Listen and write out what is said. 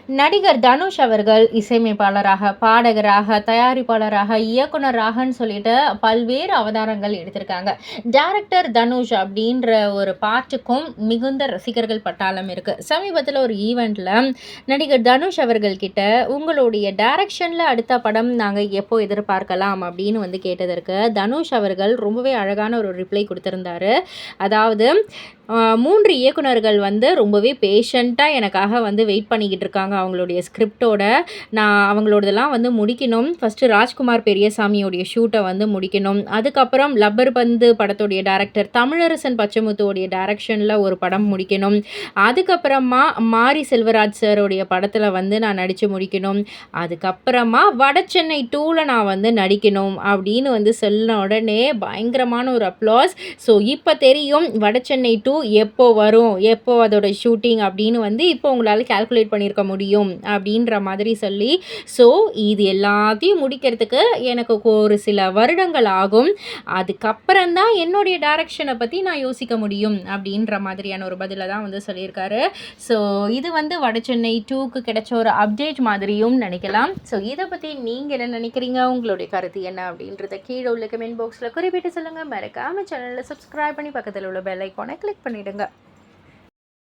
நடிகர் தனுஷ் அவர்கள் இசையமைப்பாளராக, பாடகராக, தயாரிப்பாளராக, இயக்குனராகன்னு சொல்லிட்டு பல்வேறு அவதாரங்கள் எடுத்திருக்காங்க. டைரக்டர் தனுஷ் அப்படின்ற ஒரு பாட்டுக்கும் மிகுந்த ரசிகர்கள் பட்டாளம் இருக்கு. சமீபத்தில ஒரு ஈவென்ட்ல நடிகர் தனுஷ் அவர்கள் கிட்ட உங்களுடைய டைரக்ஷன்ல அடுத்த படம் நாங்க எப்போ எதிர்பார்க்கலாம் அப்படின்னு வந்து கேட்டதற்கு, தனுஷ் அவர்கள் ரொம்பவே அழகான ஒரு ரிப்ளை குடுத்திருந்தாரு. அதாவது 3 இயக்குனர்கள் வந்து ரொம்பவே பேஷண்ட்டா எனக்காக வந்து வெயிட் பண்ணிக்கிட்டு இருக்காங்க அவங்களுடைய ஸ்கிரிப்ட்டோட. நான் அவங்களோடதெல்லாம் வந்து முடிக்கணும். ஃபர்ஸ்ட்டு ராஜ்குமார் பெரியசாமியோடைய ஷூட்ட வந்து முடிக்கணும். அதுக்கப்புறம் லப்பர் பந்து படத்துடைய டைரக்டர் தமிழரசன் பச்சமுத்துவோடைய டைரக்ஷன்ல ஒரு படம் முடிக்கணும். அதுக்கப்புறமா மாரி செல்வராஜ் சாருடைய படத்துல வந்து நான் நடிச்சு முடிக்கணும். அதுக்கப்புறமா வடசென்னை 2ல நான் வந்து நடிக்கணும் அப்படின்னு வந்து சொன்ன உடனே பயங்கரமான ஒரு அப்ளாஸ். ஸோ இப்ப தெரியும் வடசென்னை 2 எப்போ வரும், எப்போ அதோட ஷூட்டிங் அப்படின்னு வந்து இப்போ உங்களால கால்குலேட் பண்ணியிருக்க முடியும் அப்படின்ற மாதிரி சொல்லி, ஸோ இது எல்லாத்தையும் முடிக்கிறதுக்கு எனக்கு ஒரு சில வருடங்கள் ஆகும். அதுக்கப்புறம் தான் என்னுடைய டைரக்ஷனை பற்றி நான் யோசிக்க முடியும் அப்படின்ற மாதிரியான ஒரு பதிலை தான் வந்து சொல்லியிருக்காரு. ஸோ இது வந்து வடசென்னை 2க்கு கிடைச்ச ஒரு அப்டேட் மாதிரியும் நினைக்கலாம். ஸோ இதை பற்றி நீங்கள் என்ன நினைக்கிறீங்க, உங்களுடைய கருத்து என்ன அப்படின்றத கீழே உள்ள கமெண்ட் பாக்ஸில் குறிப்பிட்டு சொல்லுங்கள். மறக்காம சேனலில் சப்ஸ்கிரைப் பண்ணி பக்கத்தில் உள்ள பெல் ஐக்கானை கிளிக் பண்ணிடுங்க.